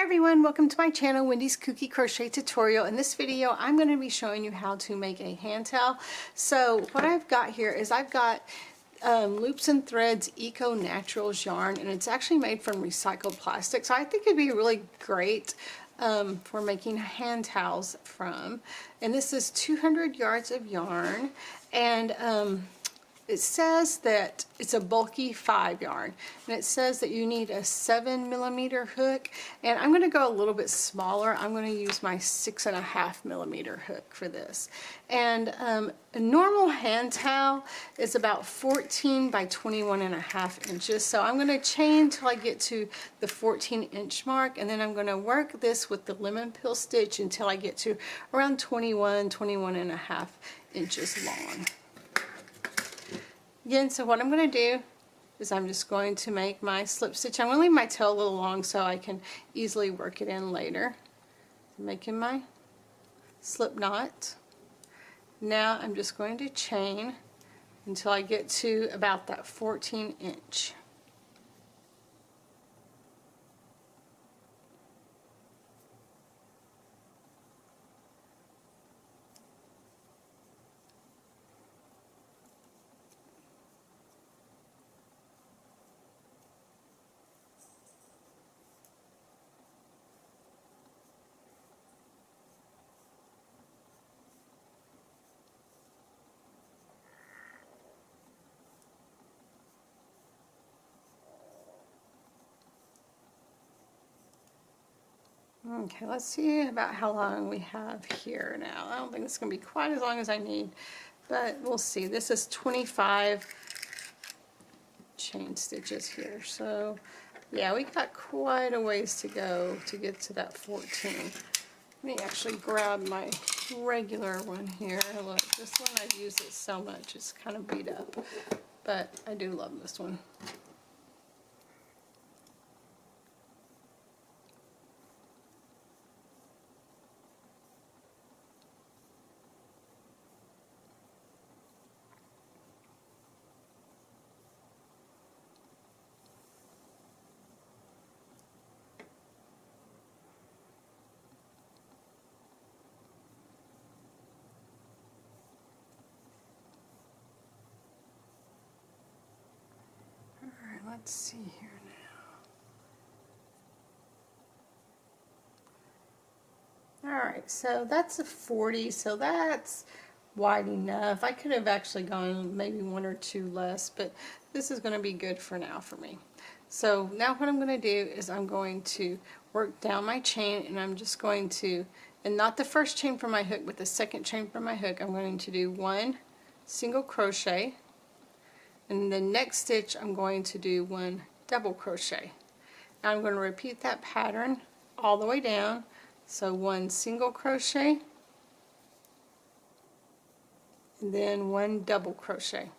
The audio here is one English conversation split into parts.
everyone, welcome to my channel, Wendy's Kooky Crochet Tutorial. In this video I'm going to be showing you how to make a hand towel. So what I've got here is I've got Loops and Threads Eco Naturals yarn, and it's actually made from recycled plastic, so I think it'd be really great for making hand towels from. And this is 200 yards of yarn, and it says that it's a bulky 5 yarn, and it says that you need a 7mm hook, and I'm going to go a little bit smaller. I'm going to use my 6.5mm hook for this. And a normal hand towel is about 14 by 21.5 inches, so I'm going to chain till I get to the 14-inch mark, and then I'm going to work this with the lemon peel stitch until I get to around 21.5 inches long. Again, so what I'm going to do is I'm just going to make my slip stitch. I'm going to leave my tail a little long so I can easily work it in later. I'm making my slip knot. Now I'm just going to chain until I get to about that 14-inch. Okay, let's see about how long we have here now. I don't think it's going to be quite as long as I need, but we'll see. This is 25 chain stitches here, so yeah, we got quite a ways to go to get to that 14. Let me actually grab my regular one here. Look, this one, I've used it so much, it's kind of beat up, but I do love this one. Let's see here now. Alright, so that's a 40, so that's wide enough. I could have actually gone maybe 1 or 2 less, but this is going to be good for now for me. So now what I'm going to do is I'm going to work down my chain, and I'm just going to, and not the first chain from my hook, but the second chain from my hook, I'm going to do 1 single crochet. And the next stitch I'm going to do 1 double crochet. Now I'm going to repeat that pattern all the way down. So 1 single crochet and then 1 double crochet.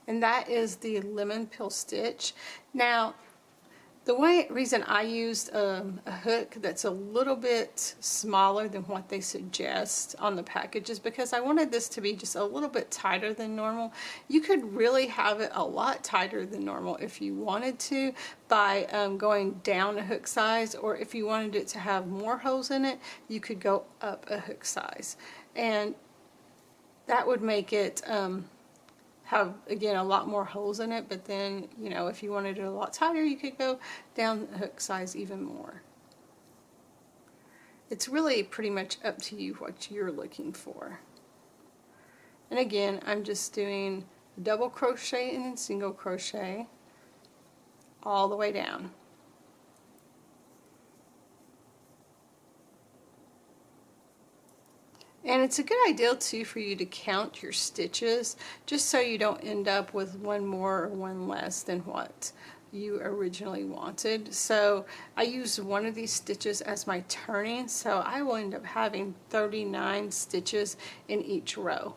And that is the lemon peel stitch. Now the reason I used a hook that's a little bit smaller than what they suggest on the package is because I wanted this to be just a little bit tighter than normal. You could really have it a lot tighter than normal if you wanted to by going down a hook size, or if you wanted it to have more holes in it, you could go up a hook size. And that would make it have, again, a lot more holes in it, but then, you know, if you wanted it a lot tighter, you could go down the hook size even more. It's really pretty much up to you what you're looking for. And again, I'm just doing double crochet and then single crochet all the way down. And it's a good idea too for you to count your stitches, just so you don't end up with 1 more or 1 less than what you originally wanted. So I used one of these stitches as my turning, so I will end up having 39 stitches in each row.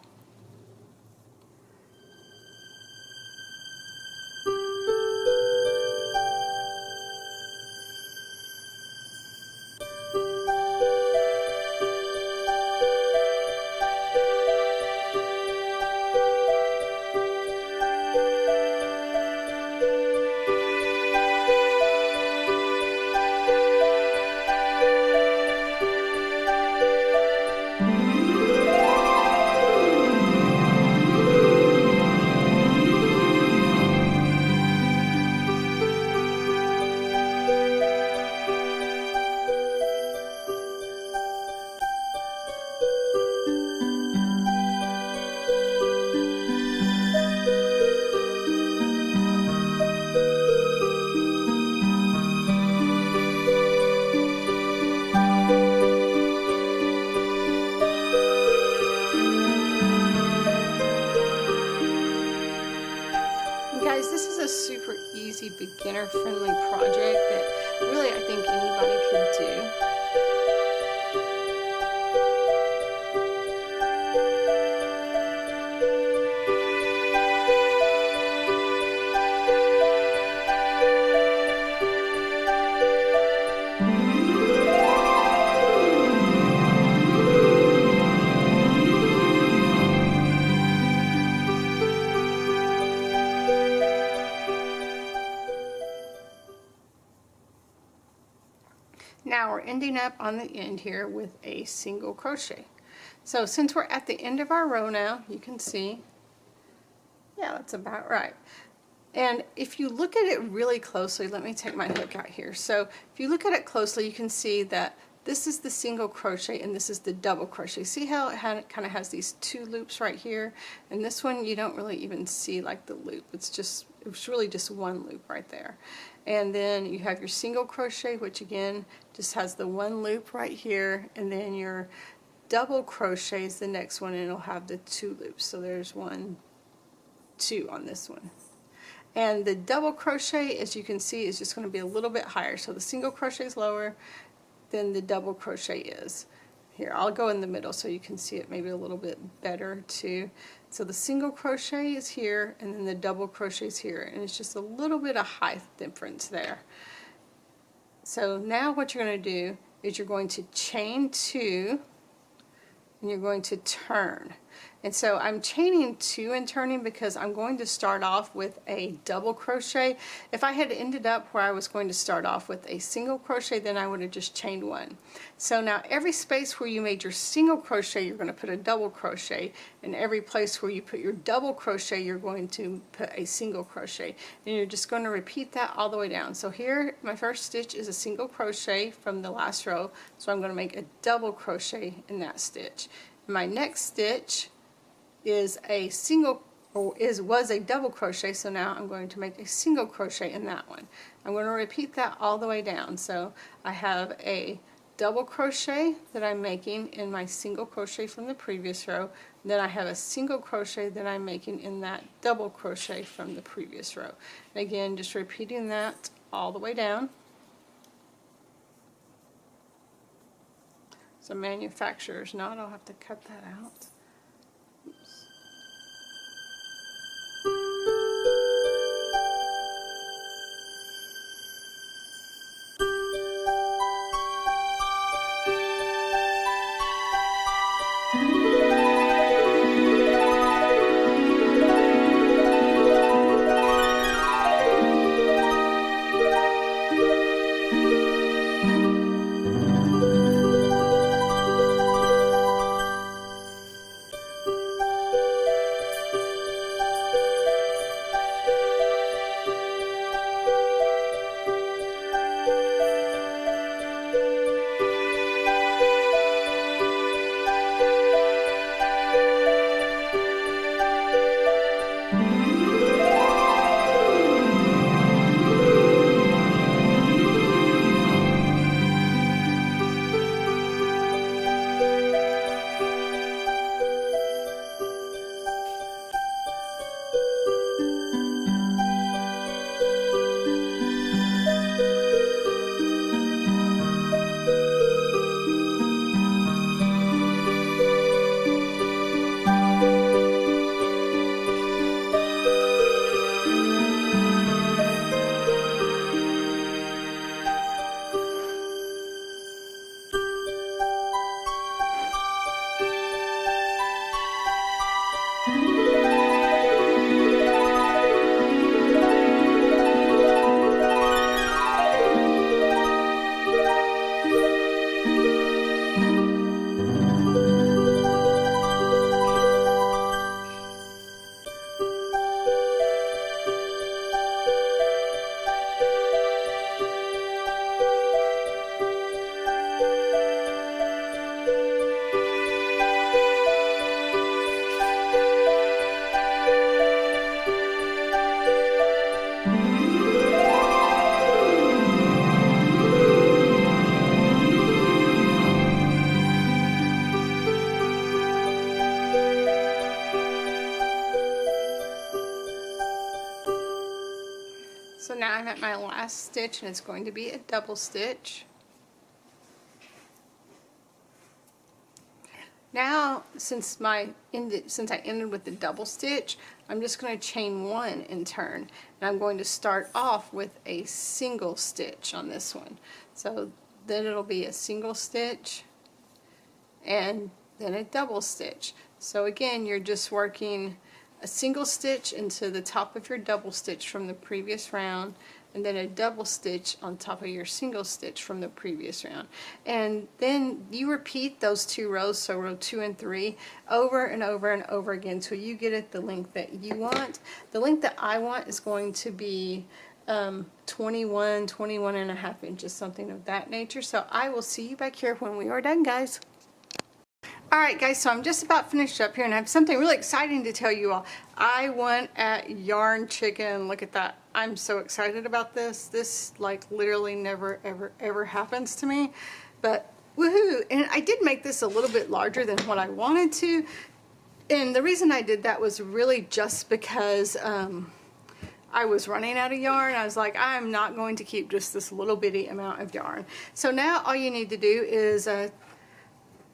super easy, beginner-friendly project that really I think anybody could do. Now we're ending up on the end here with a single crochet. So since we're at the end of our row now, you can see, yeah, that's about right. And if you look at it really closely, let me take my hook out here. So if you look at it closely, you can see that this is the single crochet and this is the double crochet. See how it kind of has these two loops right here? And this one you don't really even see like the loop. It's really just one loop right there. And then you have your single crochet, which again just has the one loop right here, and then your double crochet is the next one and it'll have the two loops. So there's 1, 2 on this one. And the double crochet, as you can see, is just going to be a little bit higher. So the single crochet is lower than the double crochet is. Here, I'll go in the middle so you can see it maybe a little bit better too. So the single crochet is here and then the double crochet is here, and it's just a little bit of height difference there. So now what you're going to do is you're going to chain 2 and you're going to turn. And so I'm chaining 2 and turning because I'm going to start off with a double crochet. If I had ended up where I was going to start off with a single crochet, then I would have just chained 1. So now every space where you made your single crochet, you're going to put a double crochet, and every place where you put your double crochet, you're going to put a single crochet, and you're just going to repeat that all the way down. So here my first stitch is a single crochet from the last row, so I'm going to make a double crochet in that stitch. My next stitch is a single, or was a double crochet, so now I'm going to make a single crochet in that one. I'm going to repeat that all the way down. So I have a double crochet that I'm making in my single crochet from the previous row, then I have a single crochet that I'm making in that double crochet from the previous row. And again, just repeating that all the way down. So manufacturer's knot, I'll have to cut that out. Oops. So now I'm at my last stitch, and it's going to be a double stitch. Now, since I ended with the double stitch, I'm just going to chain one and turn. And I'm going to start off with a single stitch on this one. So then it'll be a single stitch and then a double stitch. So again, you're just working a single stitch into the top of your double stitch from the previous round, and then a double stitch on top of your single stitch from the previous round. And then you repeat those two rows, so row 2 and 3, over and over and over again till you get it the length that you want. The length that I want is going to be 21 and a half inches, something of that nature. So I will see you back here when we are done, guys. Alright guys, so I'm just about finished up here, and I have something really exciting to tell you all. I won at Yarn Chicken. Look at that. I'm so excited about this. This like literally never ever happens to me. But woohoo! And I did make this a little bit larger than what I wanted to. And the reason I did that was really just because I was running out of yarn. I was like, I'm not going to keep just this little bitty amount of yarn. So now all you need to do is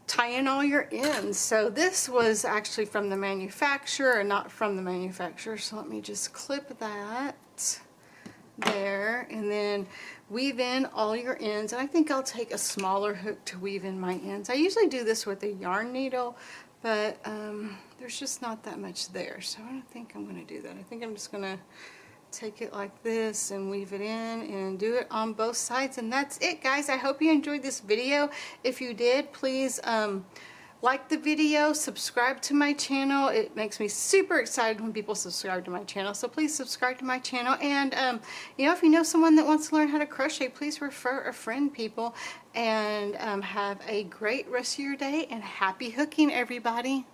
tie in all your ends. So this was actually from the manufacturer and not from the manufacturer. So let me just clip that there and then weave in all your ends. And I think I'll take a smaller hook to weave in my ends. I usually do this with a yarn needle, but there's just not that much there. So I don't think I'm going to do that. I think I'm just going to take it like this and weave it in and do it on both sides, and that's it, guys. I hope you enjoyed this video. If you did, please like the video, subscribe to my channel. It makes me super excited when people subscribe to my channel, so please subscribe to my channel. And you know, if you know someone that wants to learn how to crochet, please refer a friend, people. And have a great rest of your day, and happy hooking, everybody.